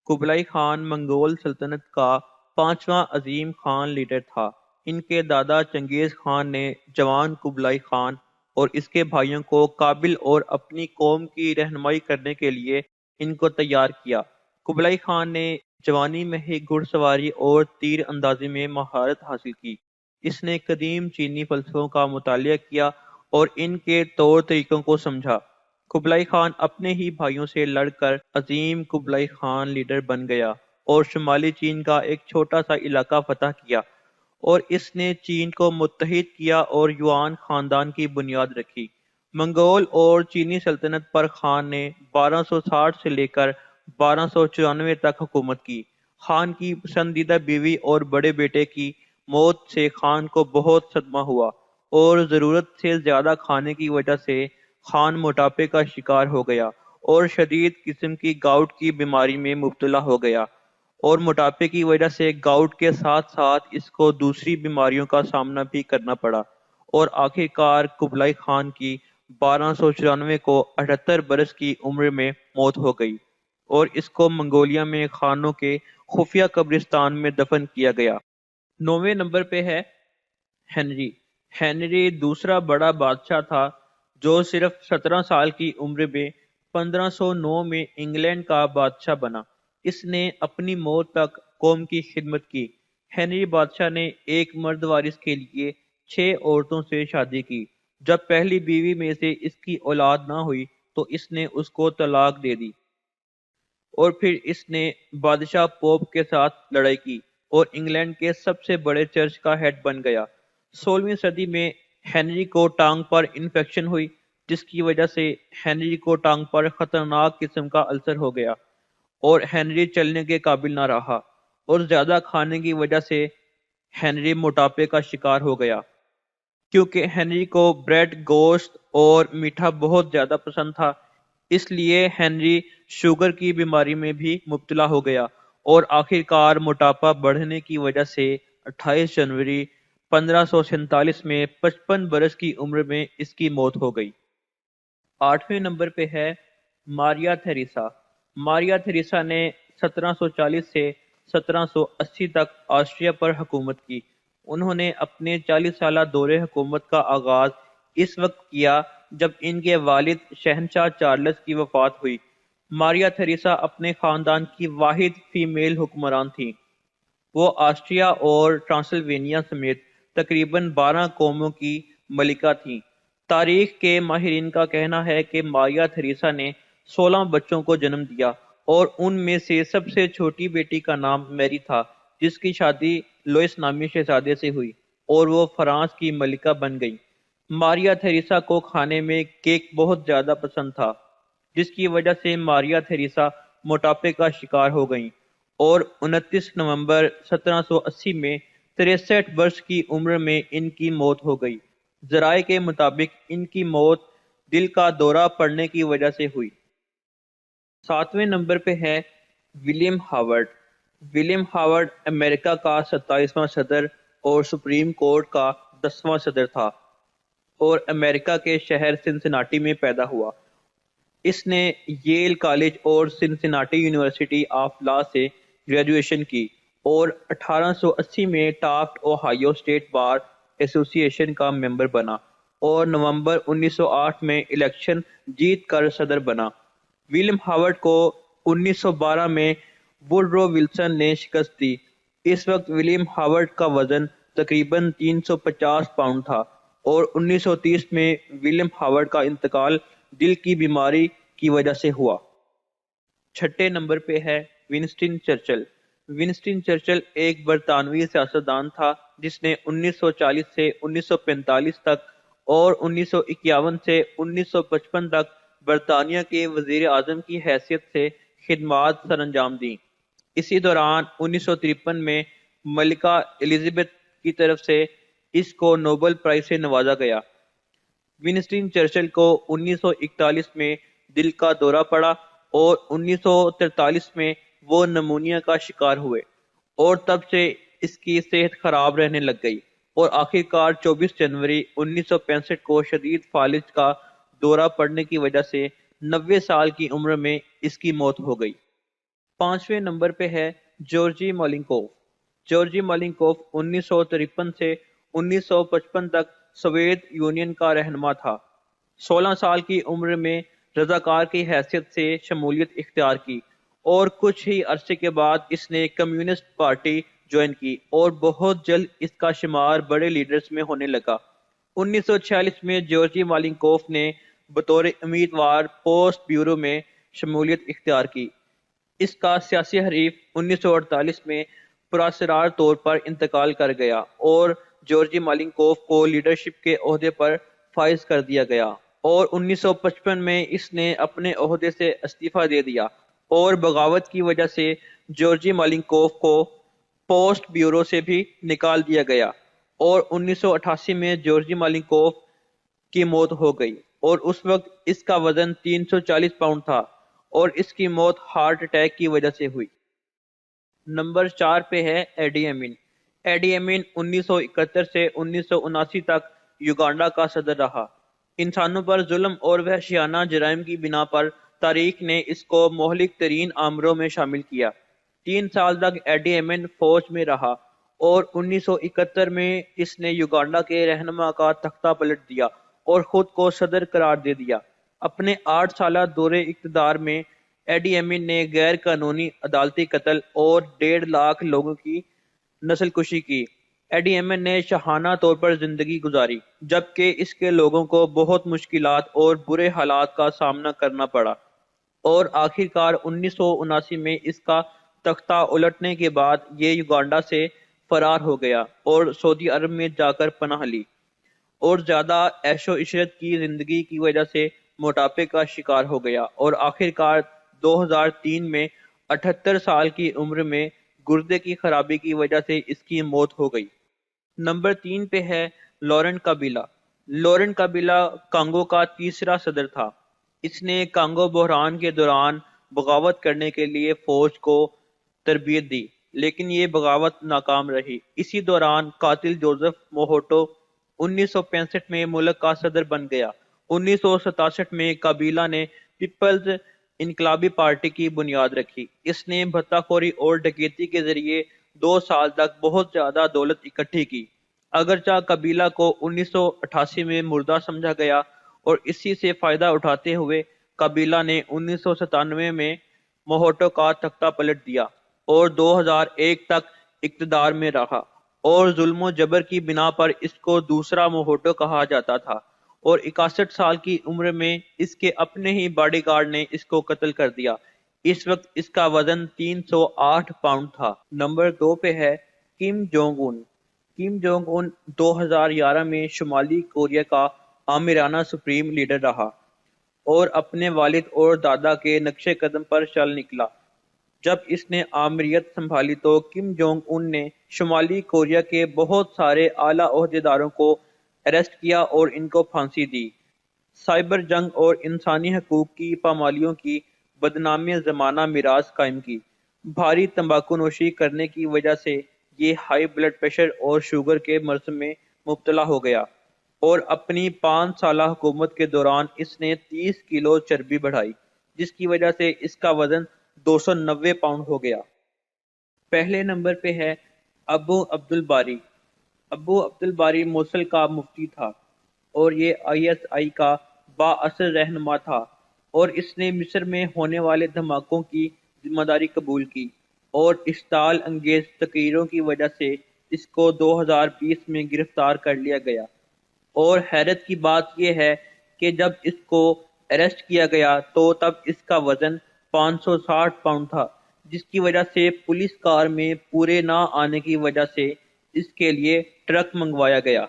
قبلائی خان منگول سلطنت کا پانچواں عظیم خان لیڈر تھا۔ ان کے دادا چنگیز خان نے جوان قبلائی خان اور اس کے بھائیوں کو قابل اور اپنی قوم کی رہنمائی کرنے کے لیے ان کو تیار کیا۔ قبلائی خان نے جوانی میں ہی گھڑ سواری اور تیر اندازی میں مہارت حاصل کی۔ اس نے قدیم چینی فلسفوں کا مطالعہ کیا اور ان کے طور طریقوں کو سمجھا۔ قبلائی خان اپنے ہی بھائیوں سے لڑ کر عظیم قبلائی خان لیڈر بن گیا اور شمالی چین کا ایک چھوٹا سا علاقہ فتح کیا، اور اس نے چین کو متحد کیا اور یوان خاندان کی بنیاد رکھی۔ منگول اور چینی سلطنت پر خان نے 1260 سے لے کر 1294 تک حکومت کی۔ خان کی پسندیدہ بیوی اور بڑے بیٹے کی موت سے خان کو بہت صدمہ ہوا اور ضرورت سے زیادہ کھانے کی وجہ سے خان موٹاپے کا شکار ہو گیا اور شدید قسم کی گاؤٹ کی بیماری میں مبتلا ہو گیا، اور موٹاپے کی وجہ سے گاؤٹ کے ساتھ ساتھ اس کو دوسری بیماریوں کا سامنا بھی کرنا پڑا، اور آخر کار قبلائی خان کی 1294 کو 78 برس کی عمر میں موت ہو گئی، اور اس کو منگولیا میں خانوں کے خفیہ قبرستان میں دفن کیا گیا۔ 9ویں نمبر پہ ہے ہنری۔ ہنری دوسرا بڑا بادشاہ تھا جو صرف 17 سال کی عمر میں 1509 میں انگلینڈ کا بادشاہ بنا۔ اس نے اپنی موت تک قوم کی خدمت کی۔ ہنری بادشاہ نے ایک مرد وارث کے لیے 6 عورتوں سے شادی کی۔ جب پہلی بیوی میں سے اس کی اولاد نہ ہوئی تو اس نے اس کو طلاق دے دی، اور پھر اس نے بادشاہ پوپ کے ساتھ لڑائی کی اور انگلینڈ کے سب سے بڑے چرچ کا ہیڈ بن گیا۔ 16ویں صدی میں ہنری کو ٹانگ پر انفیکشن ہوئی، جس کی وجہ سے ہنری کو ٹانگ پر خطرناک قسم کا السر ہو گیا اور ہنری چلنے کے قابل نہ رہا، اور زیادہ کھانے کی وجہ سے ہنری موٹاپے کا شکار ہو گیا۔ کیونکہ ہنری کو بریڈ، گوشت اور میٹھا بہت زیادہ پسند تھا، اس لیے ہنری شوگر کی بیماری میں بھی مبتلا ہو گیا، اور آخر کار موٹاپا بڑھنے کی وجہ سے 28 جنوری 1547 میں 55 برس کی عمر میں اس کی موت ہو گئی۔ 8ویں نمبر پہ ہے ماریا تھیریسا۔ ماریا تھیریسا نے 1740 سے 1780 تک آسٹریا پر حکومت کی۔ انہوں نے اپنے 40 سالہ دور حکومت کا آغاز اس وقت کیا جب ان کے والد شہنشاہ چارلس کی وفات ہوئی۔ ماریا تھیریسا اپنے خاندان کی واحد فیمیل حکمران تھیں۔ وہ آسٹریا اور ٹرانسلوینیا سمیت تقریباً 12 قوموں کی ملکہ تھیں۔ تاریخ کے ماہرین کا کہنا ہے کہ ماریا تھیریسا نے 16 بچوں کو جنم دیا، اور ان میں سے سب سے چھوٹی بیٹی کا نام میری تھا، جس کی شادی لوئس نامی شہزادے سے ہوئی اور وہ فرانس کی ملکہ بن گئی۔ ماریا تھیریسا کو کھانے میں کیک بہت زیادہ پسند تھا، جس کی وجہ سے ماریا تھیریسا موٹاپے کا شکار ہو گئیں، اور 29 نومبر 1780 میں 63 برس کی عمر میں ان کی موت ہو گئی۔ ذرائع کے مطابق ان کی موت دل کا دورہ پڑنے کی وجہ سے ہوئی۔ 7ویں نمبر پہ ہے ولیم ہاورڈ۔ ولیم ہاورڈ امریکہ کا 27واں صدر اور سپریم کورٹ کا 10واں صدر تھا، اور امریکہ کے شہر سنسناٹی میں پیدا ہوا۔ اس نے ییل کالج اور سنسناٹی یونیورسٹی آف لا سے گریجویشن کی، اور 1880 میں ٹافٹ اوہایو اسٹیٹ بار ایسوسی ایشن کا ممبر بنا، اور نومبر 1908 میں الیکشن جیت کر صدر بنا۔ ولیم ہاورڈ کو 1912 میں ووڈرو ولسن نے شکست دی۔ اس وقت ولیم ہاورڈ کا وزن تقریباً 350 پاؤنڈ تھا، اور 1930 میں ولیم ہاورڈ کا انتقال دل کی بیماری کی وجہ سے ہوا۔ 6 نمبر پہ ہے ونسٹن چرچل۔ ونسٹن چرچل ایک برطانوی سیاستدان تھا جس نے 1940 سے 1945 تک اور 1951 سے 1955 تک برطانیہ کے وزیر اعظم کی حیثیت سے خدمات سر انجام دیں۔ اسی دوران 1953 میں ملکہ الزبتھ کی طرف سے اس کو نوبل پرائز سے نوازا گیا۔ ونسٹن چرچل کو 1941 میں دل کا دورہ پڑا، اور 1943 میں وہ نمونیا کا شکار ہوئے، اور تب سے اس کی صحت خراب رہنے لگ گئی، اور آخر کار 24 جنوری 1965 کو شدید فالج کا دورہ پڑنے کی وجہ سے 90 سال کی عمر میں اس کی موت ہو گئی۔ 5ویں نمبر پہ ہے جورجی مالینکوف۔ جورجی مالینکوف 1953 سے 1955 تک سوویت یونین کا رہنما تھا۔ 16 سال کی عمر میں رضاکار کی حیثیت سے شمولیت اختیار کی اور کچھ ہی عرصے کے بعد اس نے کمیونسٹ پارٹی جوائن کی اور بہت جلد اس کا شمار بڑے لیڈرز میں ہونے لگا۔ 1946 میں جورجی مالینکوف نے بطور امیدوار پوسٹ بیورو میں شمولیت اختیار کی۔ اس کا سیاسی حریف 1948 میں پراسرار طور پر انتقال کر گیا اور جورجی مالینکوف کو لیڈرشپ کے عہدے پر فائز کر دیا گیا اور 1955 میں اس نے اپنے عہدے سے استعفیٰ دے دیا اور بغاوت کی وجہ سے جورجی مالینکوف کو پوسٹ بیورو سے بھی نکال دیا گیا اور 1988 میں جورجی مالینکوف کی موت ہو گئی اور اس وقت اس کا وزن 340 پاؤنڈ تھا اور اس کی موت ہارٹ اٹیک کی وجہ سے ہوئی۔ نمبر 4 پہ ہے ایڈی امین۔ ایڈی امین 1971 سے 1979 تک یوگانڈا کا صدر رہا۔ انسانوں پر ظلم اور وحشیانہ جرائم کی بنا پر تاریخ نے اس کو مہلک ترین آمروں میں شامل کیا۔ 3 سال تک ایڈی امین فوج میں رہا اور 1971 میں اس نے یوگانڈا کے رہنما کا تختہ پلٹ دیا اور خود کو صدر قرار دے دیا۔ اپنے 8 سالہ دور اقتدار میں ایڈی امین نے غیر قانونی عدالتی قتل اور 1.5 لاکھ لوگوں کی نسل کشی کی۔ ایڈی امین نے شاہانہ طور پر زندگی گزاری جبکہ اس کے لوگوں کو بہت مشکلات اور برے حالات کا سامنا کرنا پڑا اور آخرکار 1979 میں اس کا تختہ الٹنے کے بعد یہ یوگانڈا سے فرار ہو گیا اور سعودی عرب میں جا کر پناہ لی اور زیادہ عیش و عشرت کی زندگی کی وجہ سے موٹاپے کا شکار ہو گیا اور آخرکار 2003 میں 78 سال کی عمر میں گردے کی خرابی کی وجہ سے اس کی موت ہو گئی۔ نمبر 3 پہ ہے لورنٹ کابیلا۔ لورنٹ کابیلا کانگو کا تیسرا صدر تھا۔ اس نے کانگو بحران کے دوران بغاوت کرنے کے لیے فوج کو تربیت دی لیکن یہ بغاوت ناکام رہی۔ اسی دوران قاتل جوزف موہوٹو 1965 میں ملک کا صدر بن گیا۔ 1967 میں کابیلا نے پیپلز انقلابی پارٹی کی بنیاد رکھی۔ اس نے بھتہ خوری اور ڈکیتی کے ذریعے 2 سال تک بہت زیادہ دولت اکٹھی کی۔ اگرچہ کابیلا کو 1988 میں مردہ سمجھا گیا اور اسی سے فائدہ اٹھاتے ہوئے کابیلا نے 1997 میں موہوٹو کا تختہ پلٹ دیا اور 2001 تک اقتدار میں رہا اور ظلم و جبر کی بنا پر اس کو دوسرا موہوٹو کہا جاتا تھا اور 61 سال کی عمر میں اس کے اپنے ہی باڈی گارڈ نے اس کو قتل کر دیا۔ اس وقت اس کا وزن 308 پاؤنڈ تھا۔ نمبر 2 پہ ہے Kim Jong Un. Kim Jong Un 2011 میں شمالی کوریا کا آمرانہ سپریم لیڈر رہا اور اپنے والد اور دادا کے نقش قدم پر چل نکلا۔ جب اس نے آمریت سنبھالی تو کم جونگ ان نے شمالی کوریا کے بہت سارے اعلیٰ عہدیداروں کو اریسٹ کیا اور ان کو پھانسی دی۔ سائبر جنگ اور انسانی حقوق کی پامالیوں کی بدنام زمانہ میراث قائم کی۔ بھاری تمباکو نوشی کرنے کی وجہ سے یہ ہائی بلڈ پریشر اور شوگر کے مرض میں مبتلا ہو گیا اور اپنی 5 سالہ حکومت کے دوران اس نے 30 کلو چربی بڑھائی جس کی وجہ سے اس کا وزن 290 پاؤنڈ ہو گیا۔ پہلے نمبر پہ ہے ابو عبد الباری۔ ابو عبد الباری موصل کا مفتی تھا اور یہ ISI کا بااثر رہنما تھا اور اس نے مصر میں ہونے والے دھماکوں کی ذمہ داری قبول کی اور اشتعال انگیز تقریروں کی وجہ سے اس کو 2020 میں گرفتار کر لیا گیا اور حیرت کی بات یہ ہے کہ جب اس کو اریسٹ کیا گیا تو تب اس کا وزن 560 پاؤنڈ تھا جس کی وجہ سے پولیس کار میں پورے نہ آنے کی وجہ سے اس کے لیے ٹرک منگوایا گیا۔